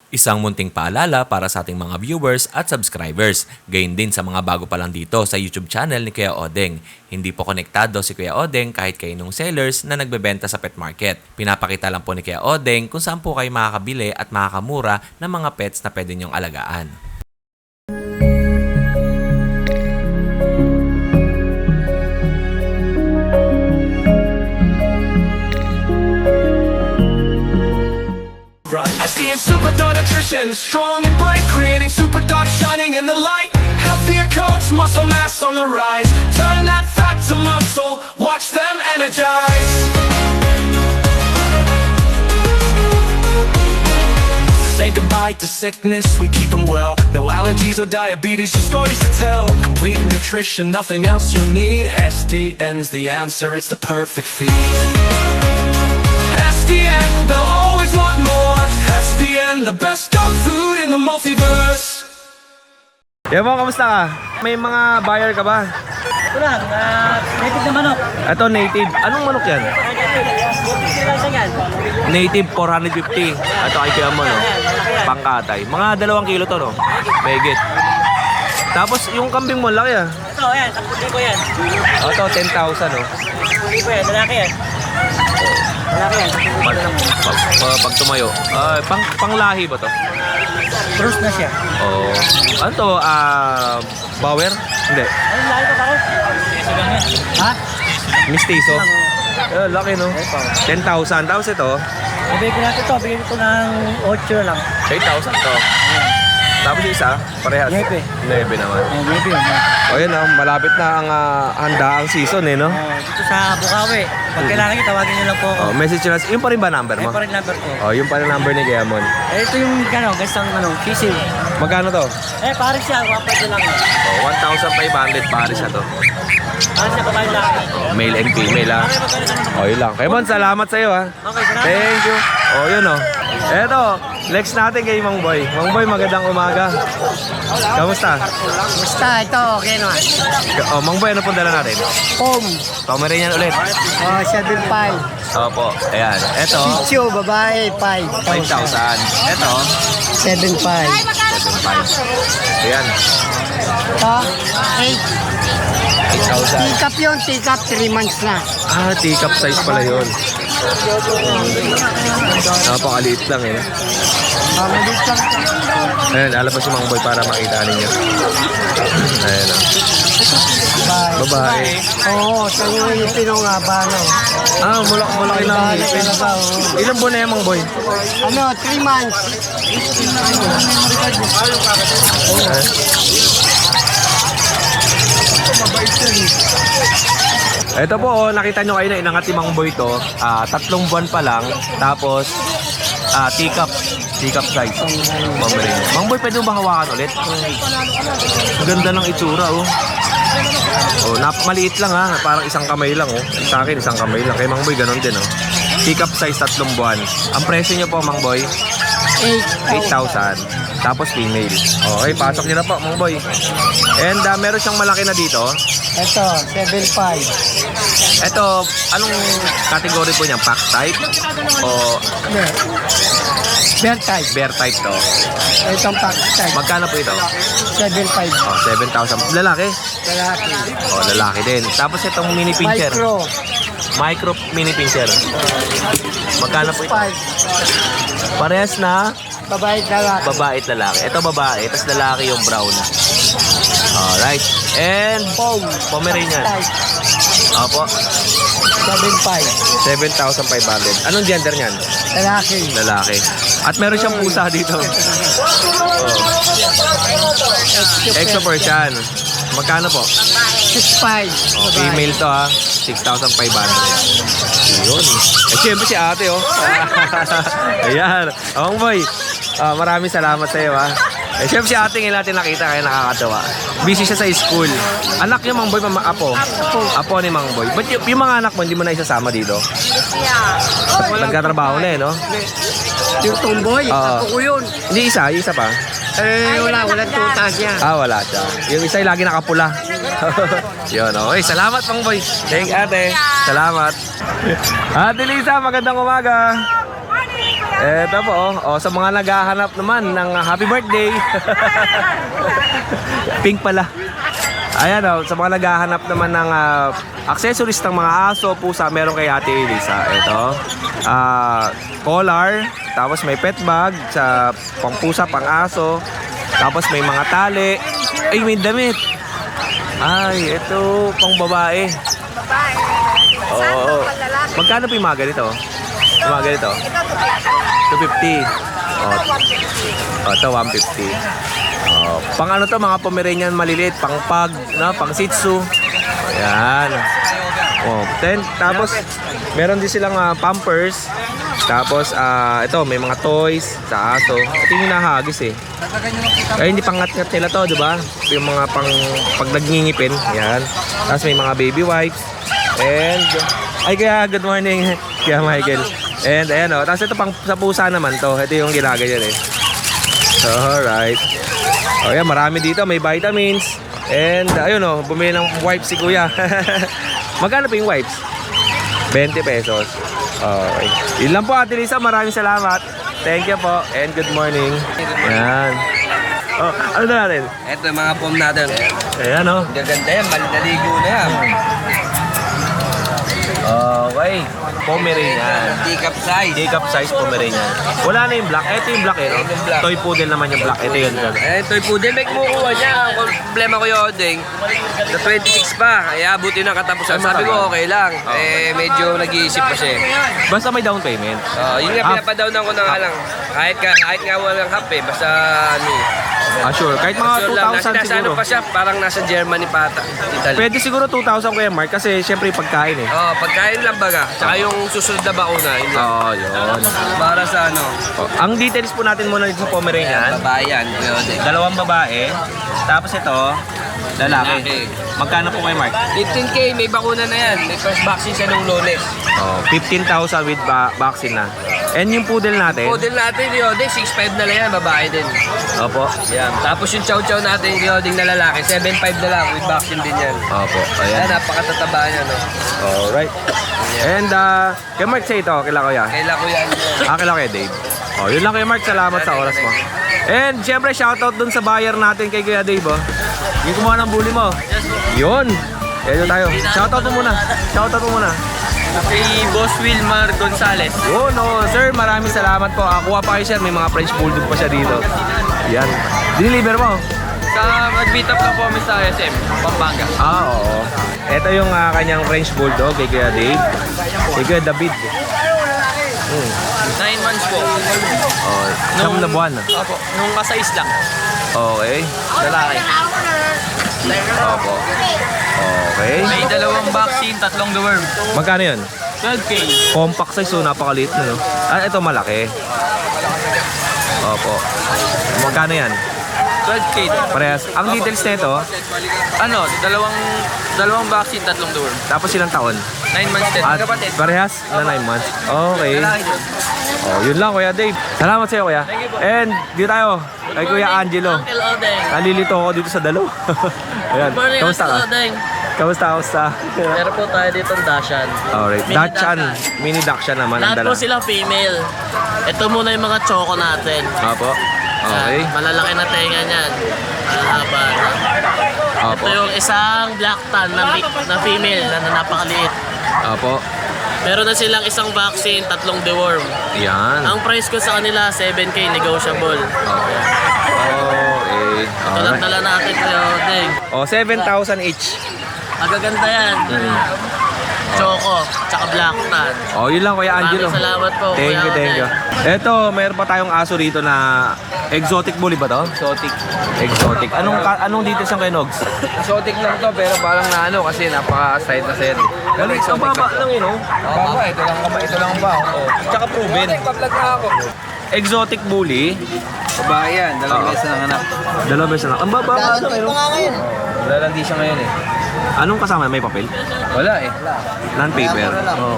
Isang munting paalala para sa ating mga viewers at subscribers. Gayon din sa mga bago pa lang dito sa YouTube channel ni Kuya Odeng. Hindi po konektado si Kuya Odeng kahit kaninong sellers na nagbebenta sa pet market. Pinapakita lang po ni Kuya Odeng kung saan po kayo makakabili at makakamura ng mga pets na pwede niyong alagaan. SDN Superdog Nutrition, strong and bright, creating Superdog shining in the light. Healthier coats, muscle mass on the rise. Turn that fat to muscle, watch them energize. Say goodbye to sickness, we keep them well. No allergies or diabetes, just stories to tell. Complete nutrition, nothing else you need. SDN's the answer, it's the perfect feed. SDN, they'll always want more. SDN, the best dog food in the multiverse. Yan mo, kamusta ka? May mga buyer ka ba? Ito lang, native na manok. Ito, native. Anong manok yan? Native 450. Ito kay Kuya Mon, no? Pangkatay. Mga 2 kilo to, no? Megit. Tapos yung kambing mo, laki ah. Ito, ayan, 10,000 ko yan. Ito, 10,000, no? 10,000 ko yan, lalaki yan. Lalaki yan. Pag tumayo. Panglahi ba to? Cross na siya. Oh. Ano to? Bower? Hindi. Ano lahi ko pare? Ha? Mistizo. Laki, no? 10,000. Tapos ito, Ibigay ko natin ito, bigyan ko ng 8 lang. 8,000 to. Tapos yung isa, parehas. 9. 9 naman. Maybe yun. O yun, malapit na ang handa ang season eh, no? Dito sa Bukawi. Pag kailangan nyo, tawagin nyo lang po ako. Oh, message nyo lang. Yung pa rin ba number mo? Ay pa rin number ko. Oh, yung pa rin number ni Kuya Mon. Ito yung gastang sisiw. Magkano to? Pare siya, wapad lang. Oh, 1,500 pare siya to. Pare siya, babae lang. Oh, male and female ah. Oh, yun lang. Kuya Mon, salamat sa'yo ah. Okay, salamat. Thank you. Oh, yun oh. Eto, next natin kay Mang Boy. Mang Boy, magandang umaga. Kamusta? Basta, ito, okay naman. Oh, Mang Boy, ano pong dala natin? Home. Pomeranian ulit. 7.5. Opo, ayan. Eto, Chicho, babae, 5. 5,000. Eto, 7.5. 7,500. Ayan, Ito, 8. 8,000. Tikap yun, tikap, 3 months na. Teacup size pala yun. Napakaliit lang eh. Mamalit lang. Ayan, alabas yung Mang Boy para makita ninyo. Ayan o. Babae. Oo, sa yung ngipin ng haba, no? Mulaki lang ang ngipin. Ilang buwan na yan, Mang Boy? Ano, 3 months. Ito po, oh, nakita nyo kayo na inangat si Mang Boy to. 3 buwan pa lang. Tapos, teacup size. Mang Boy, pwede mo ba hawakan ulit? Ang ganda ng itsura, oh. Oh, maliit lang ha, parang isang kamay lang oh. Sa akin isang kamay lang. Kay Mang Boy ganun din oh. Teacup size 3 buwan. Ang presyo nyo po Mang Boy, 8,000. Tapos female. Okay, pasok nyo na po Mang Boy. And meron siyang malaki na dito. Ito, 7.5. Ito, anong category po niya? Pack type? O Bear type. bear type to? Itong pack type. Magkano po ito? 7.5. Oh, 7,000. Lalaki? Lalaki. Oh, lalaki din. Tapos itong mini pincher. Micro mini pincher. Magkano po ito? 5. Parehas na Babae, lalaki. babae at lalaki. Ito babae, tapos lalaki yung brown. Alright. And Pomeranian. Type. Opo. 7.5. 7,500. Anong gender niyan? Lalaki. Lalaki. At meron siyang pusa dito. Oh. Exo Persian. Magkano po? 6.5. Oh, female to ha. 6,500. Yun. Eh, siyempre si ate oh. Ayan. Mang Boy, maraming salamat sa iyo ha. Eh, siyempre si ate ngayon natin nakita kaya nakakatawa. Busy siya sa school. Anak niya Mang Boy, apo. Apo ni Mang Boy. But yung mga anak mo, hindi mo na isasama dito? Nagkatrabaho na eh, no? Yung tomboy, ako ko yun. Hindi isa, yung isa pa. Walang tutas niya. Wala siya. Yung isa yung lagi nakapula. Yun, okay. Salamat, Mang Boy. Thank ate. Salamat. Ate Lisa, magandang umaga. Morning, Kuya Eto po, sa mga naghahanap naman ng happy birthday. Pink pala. Ayan sa mga naghahanap naman ng accessories ng mga aso, pusa, meron kay Ate Elisa. Ito, collar, tapos may pet bag sa pang pusa, pang aso. Tapos may mga tali. Ay, may damit. Ay, ito, pang babae. Oo. Magkano po yung mga ganito? Yung mga ganito? 250. Ito 150. Pang ano to, mga Pomeranian maliliit, pang pug, no? Pang Shih Tzu. Ayan. Tapos meron din silang pampers. Tapos ito, may mga toys sa aso. Ito yung hinahagis eh. Ay, hindi pangat-ngat nila to, di ba? Yung mga pag nagngingipin. Ayan. Tapos may mga baby wipes. And ay, kaya good morning kaya Michael. And ayan tapos ito pang sa pusa naman to. Ito yung ginaganyan eh. Alright. Ayan, marami dito. May vitamins. And ayun bumili ng wipes si kuya. Magkano po yung wipes? 20 pesos. Okay. Yun lang po, Ate Lisa. Maraming salamat. Thank you po. And good morning. Ayan. Ano na natin? Ito yung mga foam natin. Ayan Gaganda yan, naligo na yan. Okay. Pomeranian. Teacup size. Teacup size Pomeranian. Wala na yung black. Ito yung black eh. No? Ito yung black. Toy poodle naman yung black. Ito yun. Ito yung poodle, may kumukuha niya. Ang problema ko yung Odeng, sa 26 pa, ay abutin ng katapusan. Sabi ko okay lang, medyo nag-iisip pa siya. Basta may down payment. Yun nga, pinapadaw ko na nga lang. Kahit nga walang half basta Sure. Kahit mga sure lang, 2,000 nasa ano siguro. pa siya, parang nasa Germany pa ata, Italy. Pwede siguro 2,000 Kuya Mark kasi syempre pagkain eh. Pagkain lang baga, tsaka yung susunod na bakuna, yun lang. Yun. Para sa Ang details po natin muna dito sa Pomeranian. babayan. Dalawang babae. Tapos ito, lalaki. Lalaki. Magkano po kay Mark? 15K, may bakuna na yan. May first vaccine siya nung Lunes. 15,000 with vaccine na. And yung poodle natin? Poodle natin, Yodeng, 6'5 na lang yan, babae din. Opo. Yan. Tapos yung chow chow natin, Yodeng na lalaki, 7'5 na lang, with vaccine din yan. Opo. Ayan, Ayan. napakatataba niya, no? Alright. And kay Mark sa ito, kila Kuya. Kaila ko yan. Kila Kuya Dave. Yun lang kay Mark. Salamat sa oras mo. And syempre, shoutout dun sa buyer natin kay Kuya Dave. Yung kumuha ng bully mo. Yun. Kaya tayo. Shoutout mo muna. Shoutout mo muna. Kay Boss Wilmar Gonzales. Yun, sir. Maraming salamat po. Kuha pa kayo, sir. May mga French Bulldog pa siya dito. Yan. Diniliver mo. Mag-meet up lang po kami sa SM, Pampanga. Oo. Ito yung kanyang French Bulldog kay Kuya Dave. Kay Kuya David. 9 months po. Siyam na buwan. Opo, nung kasais lang. Okay. Lalaki. Opo. Okay. May dalawang vaccine, tatlong deworm. Magkano yun? 12K. Compact size, so napakaliit na, no? Ito malaki. Opo. Magkano yan? 12K. Parehas. Ang details nito, Dalawang vaccine, tatlong deworm. tapos ilang taon? 9 months din. At parehas na 9 months. Okay. Yun lang, Kuya Dave. Salamat sa'yo, Kuya. And dito tayo kay Kuya Angelo. Uncle Odeng. Nalilito ako dito sa dalaw. Ayan. Morning, Kamusta ka? Uncle Odeng. Kamusta? Meron po tayo dito ng Dashan. Alright. Mini Dachshund. Mini Dachshund naman ang Lahat dala. po sila female. Ito muna yung mga choco natin. Opo. Okay. Yan, malalaki na tenga niyan. Mahaba na. Opo. Ito yung isang black tan na female na napakaliit. Opo. Meron na silang isang vaccine, tatlong deworm. Yan. Ang price ko sa kanila, 7K negotiable. Okay. Ito lang dala natin kayo, Ding. 7,000 each. Magaganda yan. Choco, tsaka black tan. Yun lang, Kuya Angelo. Maraming salamat po, Thank Kuya you, thank you. Eto, mayroon pa tayong aso rito na exotic bully ba to? Exotic. Anong details ang kay Nogs? Exotic lang to, pero parang kasi napaka-side na side. Galing, ang baba lang yun, Baba, ito lang ba? Tsaka proven. Nagpa-vlog na ako. Exotic bully. Babae yan, dalawang beses na anak. Dalawa beses lang. Ang baba nga lang, Lalandi siya ngayon eh. Anong kasama? May papel? Wala eh. Non-paper.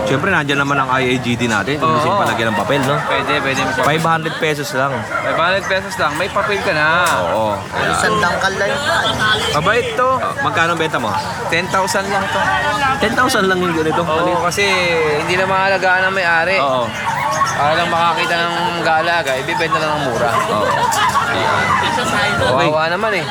Siyempre, nandiyan naman ang IAGD natin. Hindi Oo. siya palagyan ng papel, no? Pwede mo siya. 500 pesos lang. 500 pesos lang. May papel ka na. Oo. Isang dangkal lang yun. Mabait to. Magkano benta mo? 10,000 lang to. 10,000 lang yung ganito. Oo, kasi hindi na mahalagaan ng may-ari. Oo. Para lang makakita ng galaga, ibibenta lang ng mura. Oo. Kawawa naman eh.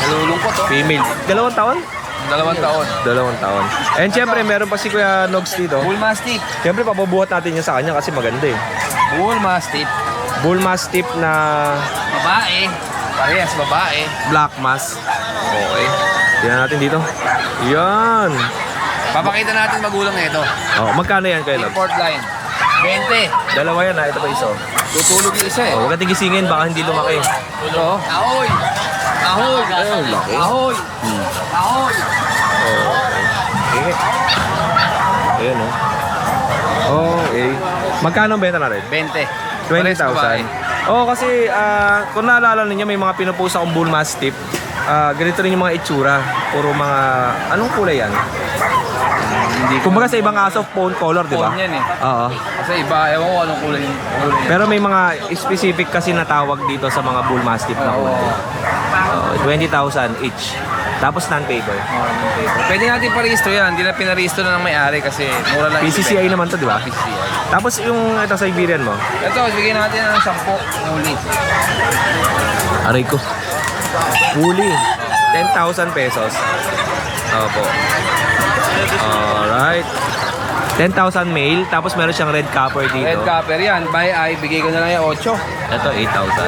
Nalulungkot to. Female. 2 taon? 2 taon. 2 taon. And syempre, meron pa si Kuya Nogs dito. Bull Mastiff. Syempre, papabuhat natin yan sa kanya kasi maganda eh. Bull Mastiff. Bull Mastiff na Babae. Parehas babae. Black Mass. Okay. Tingnan natin dito. Yan. Papakita natin magulang na ito. Oh, magkano yan, Kuya Nogs? Import line. 20. Dalawa yan ha. Ito pa isa. Tutulog yung isa eh. Oh, huwag natin gisingin. Baka hindi lumaki. Ito. Ahoy! Ahoy! Ayun, laki. Ahoy! Ahoy! Okay. Ayan oh. Okay. Magkano ang benta natin? 20. 20,000. Oo, kasi kung naalala ninyo, may mga pinupost akong Bull Mastiff. Ganito rin yung mga itsura. Puro mga... Anong kulay yan? Kumbaga sa ibang aso, phone color, di ba? Phone yan eh. Oo. Kasi iba, ewan ko anong kulay yung kulay niya. Pero may mga specific kasi na tawag dito sa mga Bull Mastiff na kulay. 20,000 each. Tapos non-paper. Pwede natin parehistro yan. Hindi na pinarehistro na ng may-ari kasi mura lang. PCCI naman to, di ba? PCCI. Tapos yung ito Siberian mo? Ito, bigyan natin ng 10 huli. Aray ko. Huli. 10,000 pesos. Opo. Alright. 10,000 male. Tapos meron siyang red copper dito. Red copper yan. By eye, bigay ko na lang yung 8. Ito, 8,000.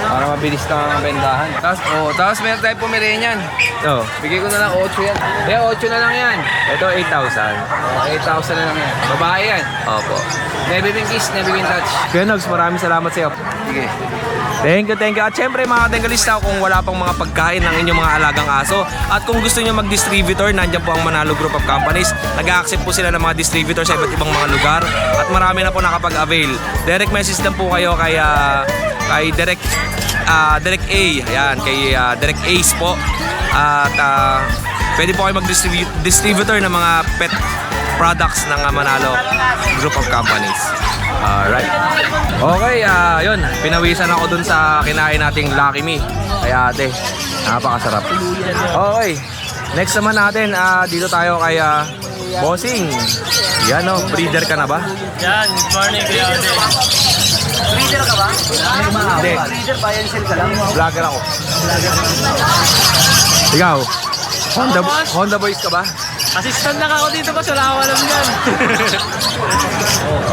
Para mabilis na ang bendahan. Tapos meron tayo Pomeranian. Oh, Bigay ko na lang 8 yan. 8 na lang yan. ito 8,000. 8,000 na lang yan. Babae yan. Opo. Never been kissed, never been touched. Kuya Nogs, maraming salamat sa iyo. Sige. Thank you. At syempre mga Dengalista, kung wala pang mga pagkain ng inyong mga alagang aso at kung gusto nyo mag-distributor, nandiyan po ang Manalo Group of Companies. Nag-a-accept po sila ng mga distributor sa iba't ibang mga lugar at marami na po nakapag-avail. Direct message lang po kayo kay Direct A. Ayan, kay Direct Ace po. At pwede po kayo mag-distributor ng mga pet products ng Manalo Group of Companies. Alright. Okay, yun. Pinawisan ako dun sa kinain nating Lucky Me. Kaya ate, napakasarap. Okay. Next naman natin, dito tayo kay Bossing. Yan o, breeder ka na ba? Yan, good morning Kuya Ode. Breeder ka ba? Hindi. Breeder ba yan? Sell ka lang? Vlogger ako. Ikaw, Honda Boys ka ba? Assistant lang ako dito kasi wala akong alam dyan.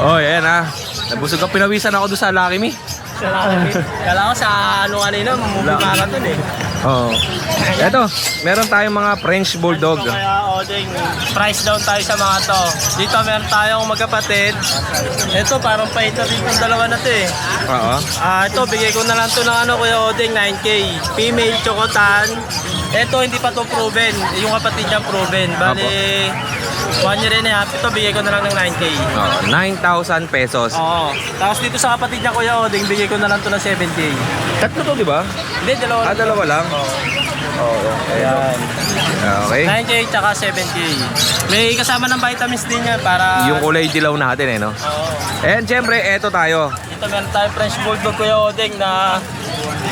Oh, yan ha. Nabusog ako, pinawisan ako doon sa Lucky Me. Kala ko sa ano kanina, mamubukaran dun eh. Oo. Eto, meron tayong mga French Bulldog. Kaya Odeng, price down tayo sa mga to. Dito meron tayong magkapatid. Ito parang paito rin yung dalawa na to eh. Oo. Ito bigay ko na lang to ng ano Kuya Odeng, 9K. Female chocotan. Ito hindi pa to proven. Yung kapatid niya proven. Bali, 1 year and a half. Ito bigay ko na lang ng 9K. 9,000 pesos. Oo. Tapos dito sa kapatid niya Kuya Odeng, bigay ko na lang to ng 7K. Tatlo to, di ba? Hindi, dalawa. Dalawa lang? Oo. Ayan. Okay. 9K tsaka 7K. May kasama ng vitamins din yan para... Yung kulay dilaw natin eh, no? Oo. And syempre, eto tayo. Dito meron tayong French Bulldog Kuya Odeng na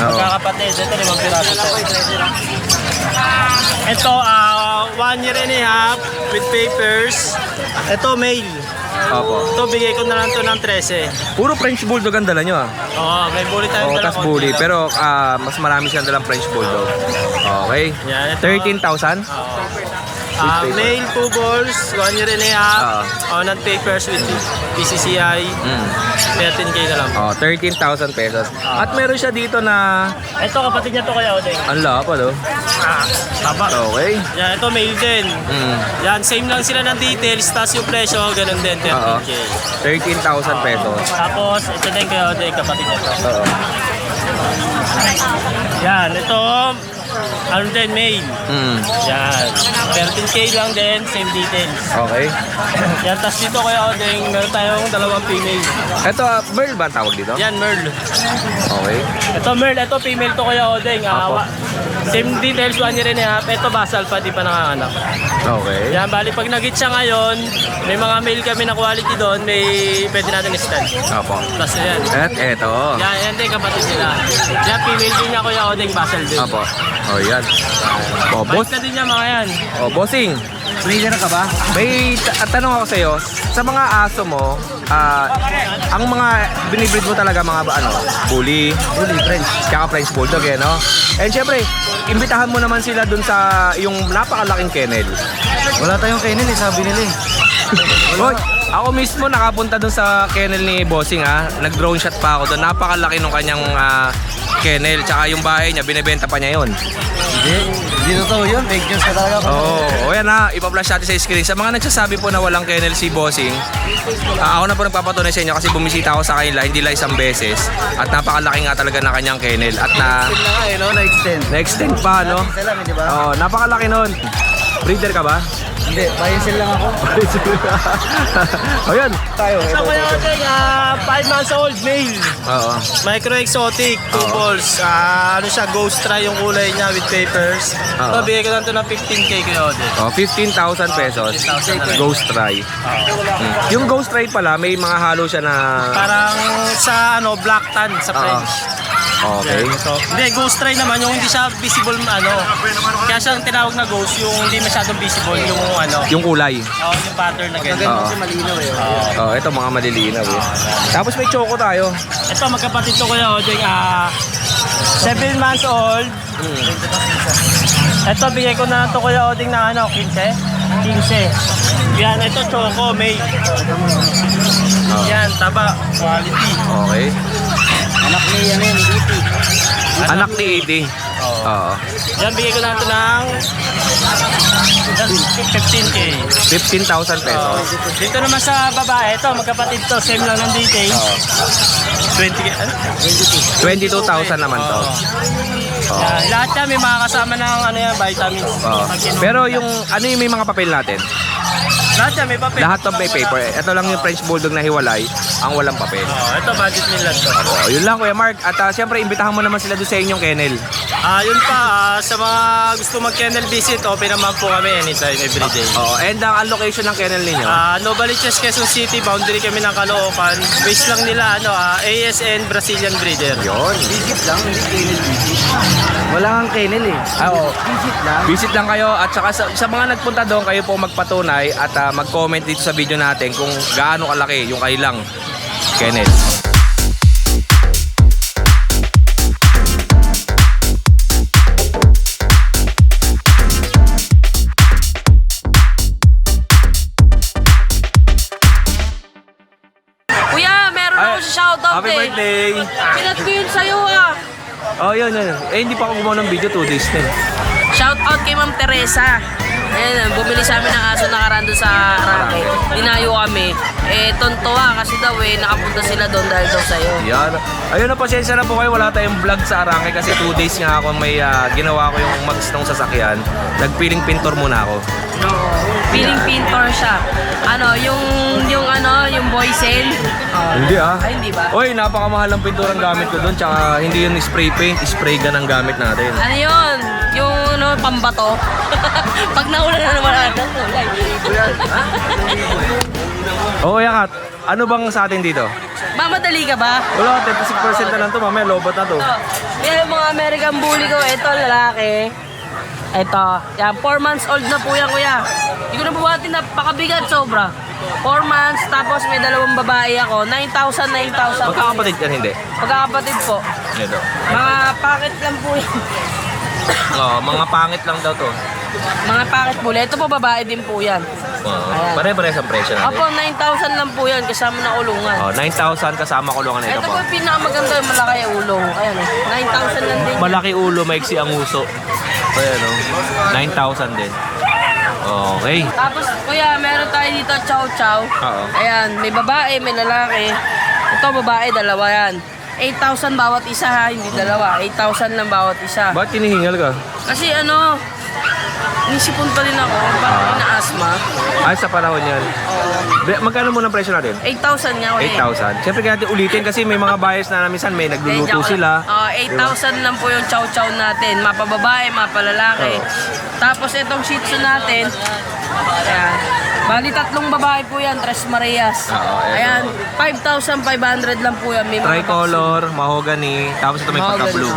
magkakapatid. Ito 5 piraso. Ito, 1 year and a half with papers. Ito, male. Opo. Ito, bigay ko na lang to ng 13. Puro French Bulldog ang dala nyo ah. Oo, may bully tayong Oo, dala. tas bully. Pero mas marami siyang dalang French Bulldog. Okay. Yan, ito. 13,000? Male 2 balls, 1 year and a half. On papers with PCCI. 13K na lang. 13,000 pesos. At meron siya dito na Ito, kapatid niya to Kuya Odeng. ang lapad oh. Taba. Okay. Yan, ito male din. Yan, same lang sila ng details, tas yung presyo, ganun din, 13K. 13,000 pesos. Tapos, ito din kayo, kapatid niya to. Oo. Yan, ito, ano din, male. Yan. 13K lang din, same details. Okay. Yan, tas dito Kuya Odeng, meron tayong dalawang female. Ito, Merl ba ang tawag dito? Yan, Merl. Okay. Ito Merl, ito female to Kuya Odeng. Apo. Same details, 1 year and a half. Ito basal pa, di pa nanganganak. Okay. Yan, bali pag nag-hit siya ngayon, may mga male kami na quality doon, may pwede natin i-stand. Opo. Tapos yan. At eto. Yan din kapatid nila. Yan, female din niya Kuya Odeng, basal din. Opo. Oh, yan. Oh, boss. Basta din niya mga yan. Oh, bossing. Breeder ka ba? May tanong ako sa iyo. Sa mga aso mo, ang mga binibreed mo talaga mga bully, French, tsaka French Bulldog no? And syempre, imbitahan mo naman sila dun sa yung napakalaking kennel. Wala tayong kennel sabi nila Hoy, ako mismo nakapunta dun sa kennel ni Bossing Nag-drone shot pa ako dun. Napakalaki nung kanyang kennel. Tsaka yung bahay niya, binibenta pa niya yun. Hindi totoo yun, fake news ka talaga. Oo, yan ipa-flash natin sa screen. Sa mga nagsasabi po na walang kennel si Bossing, ako na po nagpapatunay sa inyo kasi bumisita ako sa kanila, hindi lang isang beses. At napakalaki nga talaga na kanyang kennel. At Na-extend. na-extend pa, no? Sila, di ba? Oo, napakalaki nun. Breeder ka ba? Hindi, bayan sila lang ako. O yun, tayo. So Kuya Odeng, 5 months old, male. Oo. Micro exotic, 2 balls. Ano siya, ghost try yung kulay niya with papers. Oo. So, bigay ko lang ito ng 15K Kuya Odeng. 15,000 pesos. 15,000 na lang. Ghost try. Yung ghost try pala, may mga halo siya na... Parang sa black tan sa French. Okay. Yan. So, hindi, ghost try naman yung hindi siya visible Kaya siyang tinawag na ghost yung hindi masyadong visible yung Yung kulay. yung pattern na ganyan. Oo. Malinaw Oh, ito mga malilinaw. Tapos may choco tayo. Ito magkapatid to Kuya Odeng, 7 months old. Ito bigay ko na to Kuya Odeng na 15. Yan, ito choco, mate. Yan, taba, quality. Okay. Anak ni Iti. Anak ni Edie. Oo. Yan, bigay ko na ito ng 15K. 15,000 pesos. Dito naman sa babae, ito magkapatid to, same lang ng details. 20K. 22,000 naman to. Yan, lahat yan may mga kasama ng vitamins. Oo. Pero yung may mga papel natin? Lahat yan may papel. Lahat to may paper. Ito lang yung French Bulldog na hiwalay, ang walang papel. Ito budget nila to. Oh, yun lang Kuya Mark. At siyempre, imbitahan mo naman sila doon sa inyong kennel. Yun pa, sa mga gusto mag-kennel visit, open naman po kami anytime, everyday. Oh, and ang location ng kennel ninyo? Novaliches, Quezon City, boundary kami ng Caloocan. Base lang nila, ASN Brazilian Breeder. Yun. Visit lang, hindi kennel visit. Wala kang kennel Oo. Visit lang. Visit lang kayo at saka sa mga nagpunta doon, kayo po magpatunay at mag-comment dito sa video natin kung gaano kalaki yung kailang kennel. Kuya, meron ako sa shoutout Happy birthday! Pinat ko yun sa'yo Oh, yun. Hindi pa ako gumawa ng video, 2 days na. Shoutout kay Ma'am Teresa. Ayan, bumili sa amin ng aso nakaraan doon sa Arake. Dinayo kami. Tontoa kasi daw nakapunta sila doon dahil daw sa'yo. Yan. Ayun na, pasensya na po kayo. Wala tayong vlog sa Arangke kasi 2 days nga ako may ginawa ko yung mags ng sasakyan. Nagpiling pintor muna ako. Feeling pintor siya. Yung Boysen. Hindi Ay, hindi ba? Oy, napakamahal ng pintura ang gamit ko doon. Tsaka hindi yun spray paint, spray gun ang gamit natin. Ano yun? Yung pambato. Pag naulan na naman natin. Oo, Yakat. Ano bang sa atin dito? Mamadali ka ba? Wala, 36% na lang to. Mamaya, lobot na to. Yan yung mga American Bully ko. Ito, lalaki. Ito. Yan, 4 months old na po yan, kuya. Hindi ko na buhatin na pakabigat, sobra. 4 months, tapos may 2 babae ako. 9,000. Magkakapatid yan, hindi? Pagkakapatid po. Ito. Mga packet lang po yan. Oo, mga pangit lang daw to. Mga packet po. Ito po, babae din po yan. Ayan. Pare-pares ang presyo natin. Opo, 9,000 lang po yan kasama na ulungan. Oh, 9,000 kasama kulungan na ito Ito po. po yung pinakamaganda yung malaki yung ulong. Ayan, 9,000 lang din. Malaki ulo, maiksi ang uso. Ayan, oh. 9,000 din. Okay. Tapos, kuya, meron tayo dito chow chow. Oo. Ayan, may babae, may lalaki. Ito, babae, 2 yan. 8,000 bawat isa ha, hindi dalawa. 8,000 lang bawat isa. Bakit tinihingal ka? Kasi ano, nisipon pa rin ako, parang ina-asthma. Ay, sa panahon yan. Magkano muna ang presyo natin? 8,000 nga ulit. 8,000. Siyempre kaya natin ulitin kasi may mga buyers na minsan may nagluluto sila. 8,000 lang po yung chow-chow natin. Mapababae, mapalalaki. Tapos itong shih tzu natin, ayan. Bali, 3 babae po yan, Tres Marias. Ayan, 5,500 lang po yan. May mga Tricolor, mahogany, tapos ito may pagka-blue.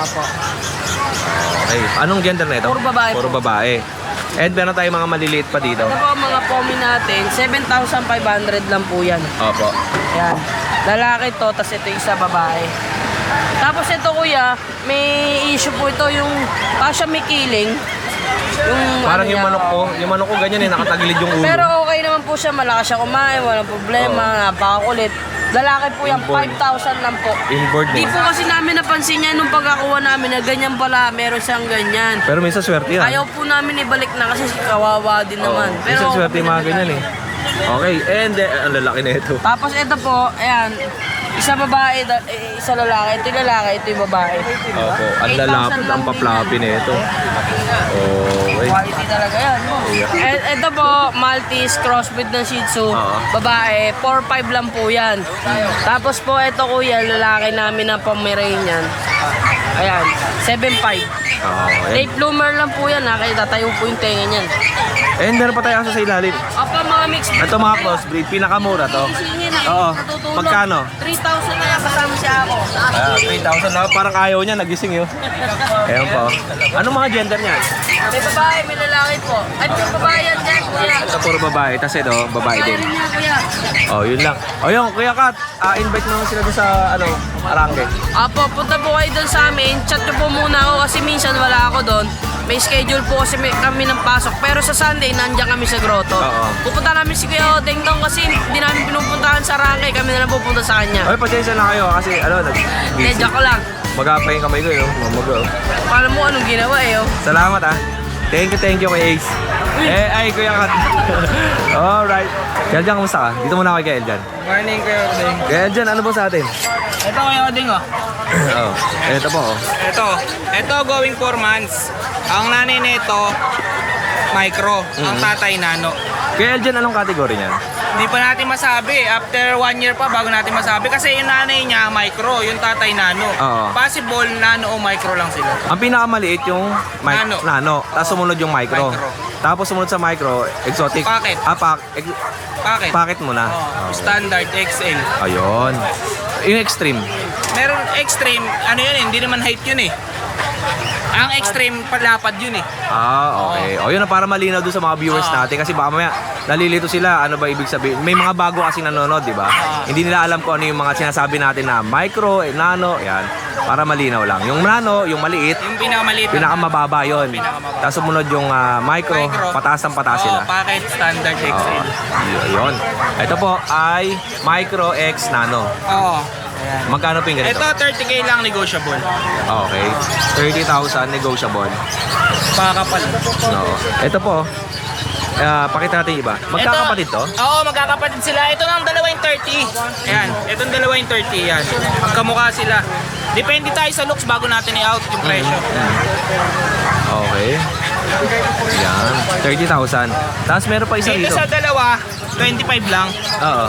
Okay. Anong gender na ito? Puro babae Puro po. babae. And meron tayong mga maliliit pa dito. Ito po ang mga pomi natin, 7,500 lang po yan. Opo. Ayan. Lalaki to, tas ito isa babae. Tapos ito kuya, may issue po ito yung siya may killing. Yung, Parang ano yung niya, manok ko. Yung manok ko ganyan nakatagilid yung ulo. Pero okay naman po siya, malakas siya kumain, walang problema, napakakulit. Lalaki po yan, Inborn. 5,000 lang po. Inboard Di din. po kasi namin napansin niya nung pagkakuha namin na ganyan pala, meron siyang ganyan. Pero minsan swerte yan. Ayaw po namin ibalik na kasi kawawa din naman. Minsan swerte yung mga ganyan eh. Okay, and ang lalaki na ito. Tapos ito po, ayan, isa babae, isa lalaki. Ito yung lalaki, ito yung babae. Opo, ang 8,000 lalapot, lang ang paplapi na ito. Okay. Quality talaga yan. Ito po, Maltese, crossbreed ng Shih Tzu, babae, 4,500 lang po yan. Tapos po, ito kuya, lalaki namin na Pomeranian. Ayan, 7,500. Okay. Late bloomer lang po yan, ha, kaya tatayo po yung tenga niyan. And meron pa tayo asa sa ilalim. Apa mga mixed breed. Ito mga crossbreed, pinakamura to. Oo. Magkano? 3,000 na yan, kasama siya ako. 3,000 na, parang ayaw niya, nagising yun. Ayan po. Anong mga gender niya? May babae, may lalaki po. At yung babae yan dyan, kuya. Ito puro babae, tapos ito, babae din. Babae niya, kuya. Oh, yun lang. O yun, Kuya Kat, invite mo naman sila doon sa, Arangke. Apo, punta po kayo doon sa amin. Chat nyo po muna ako kasi minsan wala ako doon. May schedule po kasi kami ng pasok. Pero sa Sunday, nandiyan kami sa grotto. Oo. Pupunta namin si Kuya Odeng doon kasi hindi namin pinupuntahan sa Arangke. Kami na lang pupunta sa kanya. Ay, pasensya na kayo kasi, Hindi, busy. joke lang. Magapa yung kamay ko, yun. Mamago. Paano mo anong ginawa eh, oh. Salamat, Thank you kay Ace. Ay, Kuya Kat. Alright. Eljan, kamusta ka? Dito muna ako kay Eljan. Morning kayo, Odeng. Kaya Eljan, ano ba sa atin? Ito kayo, Odeng, oh. Oh, ito po, Ito going 4 months. Ang nanay nito, micro. Ang tatay, nano. Kaya Eljan, anong category niyan? Hindi pa natin masabi. After 1 year pa bago natin masabi. Kasi yung nanay niya, micro. Yung tatay, nano. Oo. Possible, nano o micro lang sila. Ang pinakamaliit yung Nano. nano. Tapos sumunod yung micro. Micro. Tapos sumunod sa micro, exotic. Packet. Bakit? Packet muna. Standard, XL. Ayun. Yung extreme. Meron extreme, ano yun eh, hindi naman height yun eh. Ang extreme, palapad yun eh. Okay. O yun na para malinaw doon sa mga viewers natin kasi baka mamaya nalilito sila ano ba ibig sabihin. May mga bago kasi nanonood, di ba? Hindi nila alam kung ano yung mga sinasabi natin na micro, nano, yan. Para malinaw lang. Yung nano, yung maliit, Yung pinakamaliit. pinakamababa yun. Tapos sumunod yung micro, pataas ng pataas sila. Packet, standard, XL. Yun. Ito po ay micro X nano. Oo. Magkano po yung ganito? Ito, 30k lang negotiable. Okay. 30,000 negotiable. Pakakapal. No. Ito po. Pakita natin yung iba. Magkakapatid to? Oo, magkakapatid sila. Ito ng dalawa yung 30. Ayan, itong dalawa yung 30. Yan. Magkamukha sila. Depende tayo sa looks bago natin i-out yung presyo. Okay. Yan. 30,000. Tapos meron pa isa Dito dito. sa dalawa, 25 lang. Oo.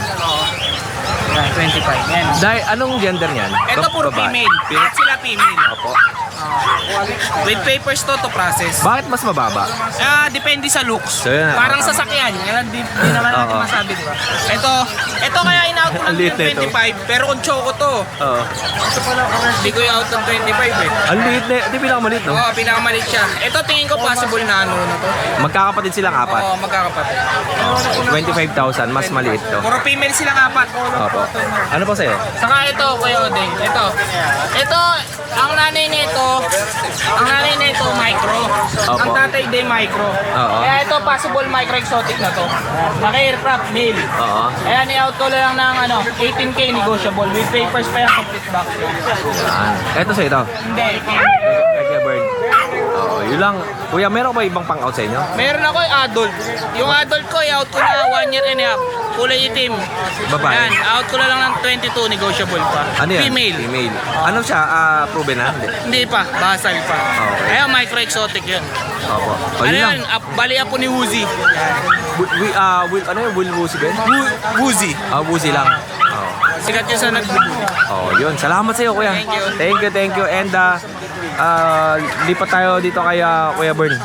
Yan, 25. Yan. Dahil anong gender niyan? Ito puro Babae. female. Lahat sila female. Opo. With papers to process. Bakit mas mababa? Depende sa looks. So, yun, Parang sasakyan. Yan, di naman natin Oo. masabi, di ba? Ito kaya in-out ko Ang ng liit na ito. 25, pero kung choco to, Oo. hindi ko i-out ng 25 eh. Ang liit na. Di pinakamaliit, no? Oo, pinakamaliit siya. Ito tingin ko possible na ano na to. Magkakapatid silang apat. Oo, magkakapatid. 25,000. Mas maliit to. Puro female silang apat. Opo. Ano pa sa'yo? Saka ito, Kuya Odeng. Ito, ang nanay nito, micro. Opo. Ang tatay din micro. Oo. Kaya ito, possible micro exotic na to. Naka-aircraft, male. Oo. Kaya ni-out ko lang ng 18k negotiable. With papers pa yung complete box. Yan. Ito sa ito. Hindi. Kay Kuya Bird. Oo, yun lang. Kuya, meron ba ibang pang-out sa inyo? Meron ako yung adult. Yung adult ko, i-out ko na 1 year and a half. kulay itim. Babae. Yan, out ko na lang ng 22, negotiable pa. Ano yan? Female. Female. Ano siya? Proven na? Hindi. Hindi pa, basal pa. Okay. Ayun, micro-exotic yun. Opo. O, Ano yun lang. yun? Bali po ni Woozy. Ano yun? Will Woozy ba? Woozy. Woozy lang. Oh. Sikat yun sa nagbubulo. Oh, yun. Salamat sa iyo, kuya. Thank you. Thank you. And lipat tayo dito kay Kuya Bern.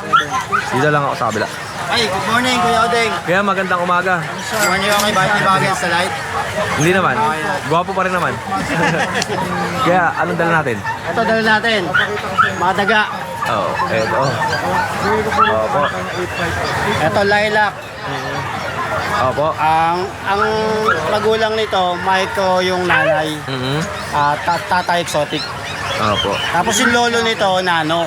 Dito lang ako sa kabila. Ay, good morning Kuya Odeng. Kaya magandang umaga. Morning ako kay Bati Bagay sa light. Hindi naman. Gwapo pa rin naman. Kaya anong dala natin? Ito dala natin. Mga daga. Oh, eto. Opo. Ito lilac. Opo. Ang magulang nito, Maiko yung nanay. Mhm. Tata exotic. Opo. Tapos yung lolo nito, Nano.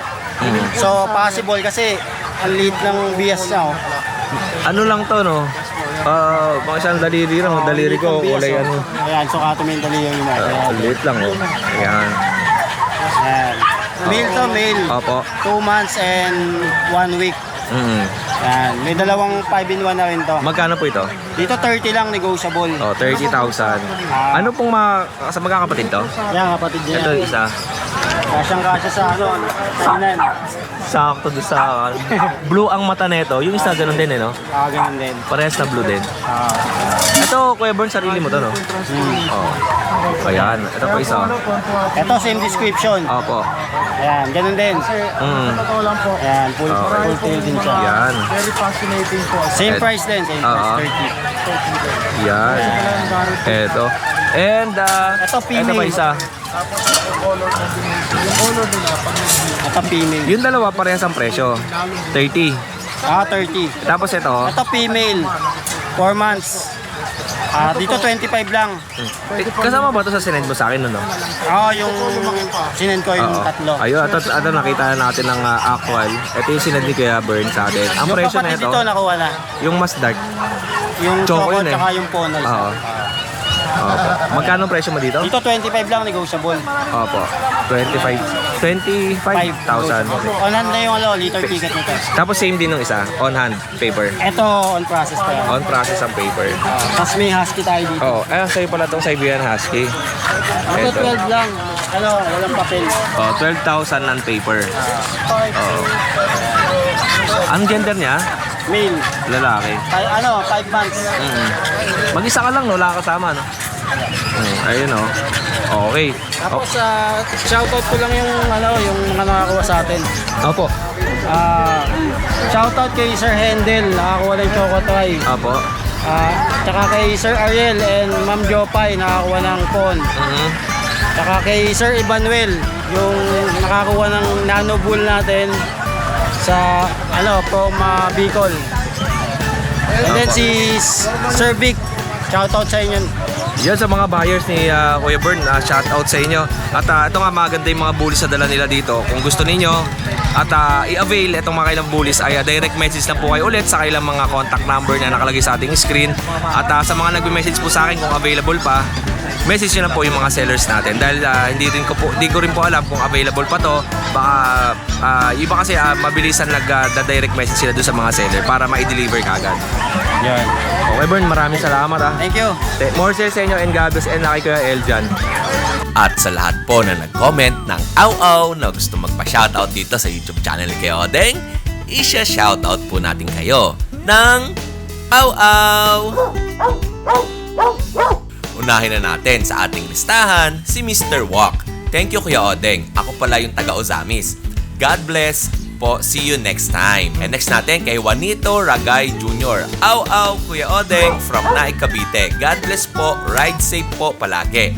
So possible kasi ang liit ng bias niya. Oh. Ano lang to, no? Mga isang daliri lang. Daliri ko, kulay ano. Ayan, so katumentally yung mo. Liit lang, oh. Ayan. Ayan. Male to male. Opo. 2 months and 1 week. Mhm. Ayan. May dalawang 5-in-1 na rin to. Magkano po ito? Dito 30 lang negotiable. Oh, 30,000. Ano pong sa magkakapatid to? Yan, kapatid niya. Ito isa. Kasyang-kasya sa sanan. Sakto doon sa blue ang mata nito. Yung isa ganun din, no? Ganun din. Parehas na blue din. Ito, Kuya Bern, sarili mo to, no? Oh. Ayan. Ito pa isa. Ito, same description. Opo. Ayan, ganun din. Ayan, full tail din siya. Yan. Same price din, same price, 30. Yan. Ito. And, Ito, female. ito pa isa. Ito, female. Yung dalawa, parehas ang presyo. 30. 30. Tapos ito, Ito, female. 4 months. Dito, 25 lang. kasama ba ito sa sinend mo sa akin, no? Yung sinend ko yung Oo. tatlo. Ayun, ito nakita natin ng actual. Ito yung sinend ni Kuya Bern sa atin. Ang Yung presyo na kapatid ito, dito, nakuha na. yung mas dark. Yung Choco choco yun eh. tsaka yung ponal. Oo. Opo. Magkano ang presyo mo dito? Dito, 25 lang, negotiable. Opo. 25,000. On hand na yung liter ticket nito. Tapos same din ng isa, on hand paper. Ito, on process pa yan. On process ang paper. Tapos may husky tayo dito. Oh, sa'yo pala itong Siberian Husky. Ito, 12 lang. Walang papel. Oh, 12,000 ng paper. Oh. Ang gender niya, Male. lalaki. 5 months. Mag-isa ka lang, no? Wala ka kasama, no? Ayun, oh. Okay. Tapos, shoutout ko lang yung mga nakakuha sa atin. Opo. Shoutout kay Sir Hendel, nakakuha ng Choco Try. Opo. Tsaka kay Sir Ariel and Ma'am Jopay, nakakuha ng Pon. Tsaka kay Sir Emmanuel, yung nakakuha ng Nano Bull natin sa, from Bicol. And then si Sir Vic, shoutout sa inyo. Yan sa mga buyers ni Kuya Bern, shout out sa inyo. At ito nga maganda yung mga bullies na dala nila dito. Kung gusto ninyo at i-avail itong mga kailang bullies ay direct message lang po kayo ulit sa kailang mga contact number na nakalagay sa ating screen. At sa mga nagme-message po sa akin kung available pa, message nyo lang po yung mga sellers natin. Dahil hindi ko rin po alam kung available pa to. Baka iba kasi mabilisan nag-direct message sila doon sa mga seller para ma-deliver kagad. Yan. Okay Bern, maraming salamat Thank you. More sales sa inyo and God bless and kay Kuya Eljan. At sa lahat po na nag-comment ng aw-aw na gusto magpa-shoutout dito sa YouTube channel ni Kuya Odeng, isya-shoutout po natin kayo ng aw-aw! Unahin na natin sa ating listahan si Mr. Walk. Thank you Kuya Odeng. Ako pala yung taga-Ozamis. God bless po. See you next time. And next natin kay Juanito Ragay Jr. Aw-aw Kuya Odeng from Naik, Cavite. God bless po. Ride safe po palagi.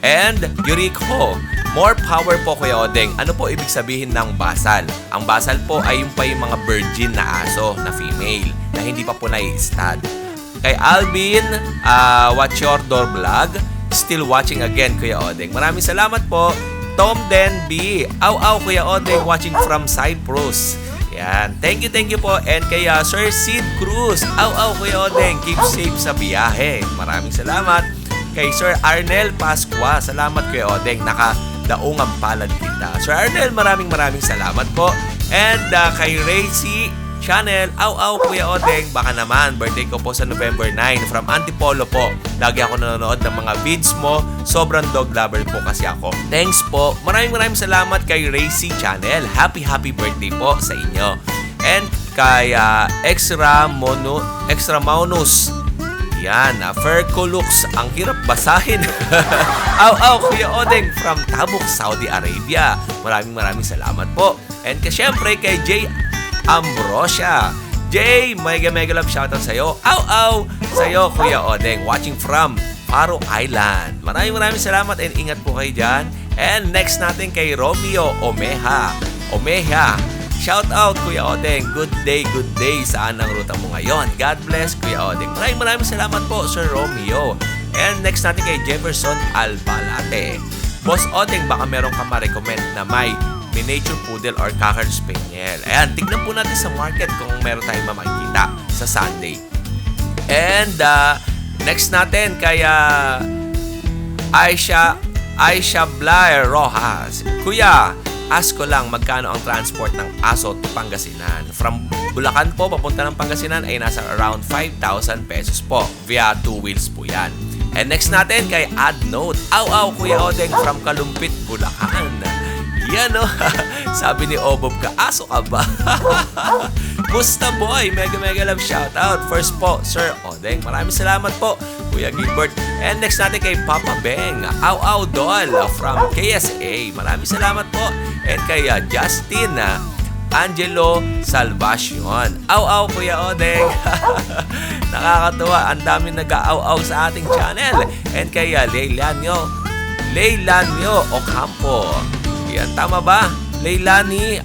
And Yuriko, more power po Kuya Odeng. Ano po ibig sabihin ng basal? Ang basal po ay yung pa yung mga virgin na aso na female na hindi pa po nai-stud. Kay Alvin, Watch Your Door Vlog. Still watching again, Kuya Odeng. Maraming salamat po. Tom Denby. Aw-aw, Kuya Odeng, watching from Cyprus. Yan. Thank you po. And kay Sir Sid Cruz. Aw-aw, Kuya Odeng. Keep safe sa biyahe. Maraming salamat. Kay Sir Arnel Pasqua. Salamat, Kuya Odeng. Nakadaong ang palad kita. Sir Arnel, maraming salamat po. And kay Racy channel. Aw, Kuya Odeng, baka naman, birthday ko po sa November 9 from Antipolo po. Lagi ako nanonood ng mga vids mo. Sobrang dog lover po kasi ako. Thanks po. Maraming salamat kay Racy Channel. Happy birthday po sa inyo. And kay Extra Maunus. Yan, Fercolux. Ang hirap basahin. Aw, Kuya Odeng from Tabuk, Saudi Arabia. Maraming salamat po. And syempre kay Jay Ambrosia. Jay, mega love shoutout sa'yo. Aw, sa'yo Kuya Odeng. Watching from Faro Island. Maraming salamat and ingat po kayo dyan. And next natin kay Romeo Omeha. Shout out Kuya Odeng. Good day. Saan ang ruta mo ngayon? God bless Kuya Odeng. Maraming salamat po Sir Romeo. And next natin kay Jefferson Albalate. Boss Odeng, baka meron ka ma-recommend na may miniature poodle or cocker spaniel. Ayan, tignan po natin sa market kung meron tayong makikita sa Sunday. And next natin kay Aisha Blair Rojas. Kuya, ask ko lang magkano ang transport ng aso to Pangasinan. From Bulacan po, papunta ng Pangasinan ay nasa around 5,000 pesos po. Via 2 wheels po yan. And next natin kay Adnote. Aw, Kuya Odeng from Kalumpit, Bulacan. Yan o. Sabi ni Obob ka, aso ka ba? Musta boy? Mega love shoutout. First po, Sir Odeng. Maraming salamat po, Kuya Gilbert. And next natin kay Papa Beng. Aw, Dol from KSA. Maraming salamat po. And kay Justin Angelo Salvacion. Aw, Kuya Odeng. Nakakatuwa. Ang dami nag-aaw sa ating channel. And kay Leilani Ocampo. Yan, tama ba? Leilani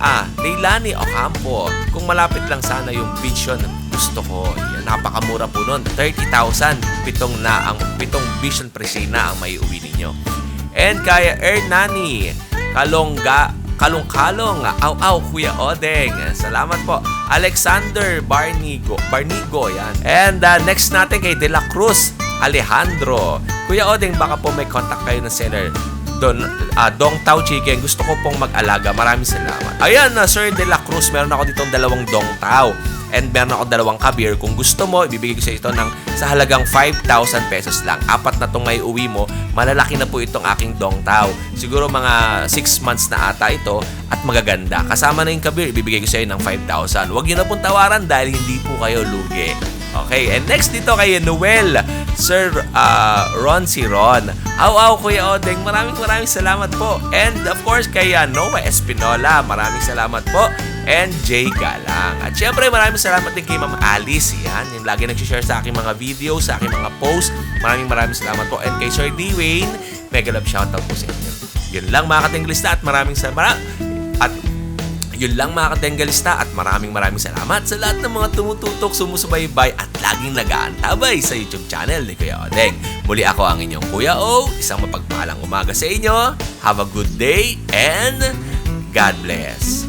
Ocampo. Kung malapit lang sana yung Vision, gusto ko. Yan, napakamura po nun. 30,000. Pitong Vision Presena ang may uwi ninyo. And kaya Ernani Kalong-kalong. Aw, Kuya Odeng. Salamat po. Alexander Barnigo. Yan. And next natin kay De La Cruz Alejandro. Kuya Odeng, baka po may contact kayo ng seller Dong Tao Chicken. Gusto ko pong mag-alaga. Maraming salamat. Ayan, Sir De La Cruz, meron ako ditong 2 Dong Tao. And meron ako 2 kabir. Kung gusto mo, ibibigay ko sa ito sa halagang 5,000 pesos lang. 4 na itong may uwi mo. Malalaki na po itong aking Dong Tao. Siguro mga 6 months na ata ito at magaganda. Kasama na yung kabir, ibibigay ko sa iyo ng 5,000. Huwag nyo na pong tawaran dahil hindi po kayo lugi. Okay, and next dito kay Noel, Sir Ron. Aw, Kuya Odeng, maraming salamat po. And of course kay Noah Espinola, maraming salamat po. And Jay Galang. At syempre maraming salamat din kay Ma'am Alice. Yan, yung lagi nag-share sa aking mga video, sa aking mga post. Maraming salamat po. And kay Sir Dwayne, mega love shoutout po sa inyo. Yun lang mga katinggalista at maraming salamat. Yun lang mga katenggalista at maraming salamat sa lahat ng mga tumututok, sumusubaybay at laging nag-aantabay sa YouTube channel ni Kuya Odeng. Muli ako ang inyong Kuya O. Isang mapagpalang umaga sa inyo. Have a good day and God bless.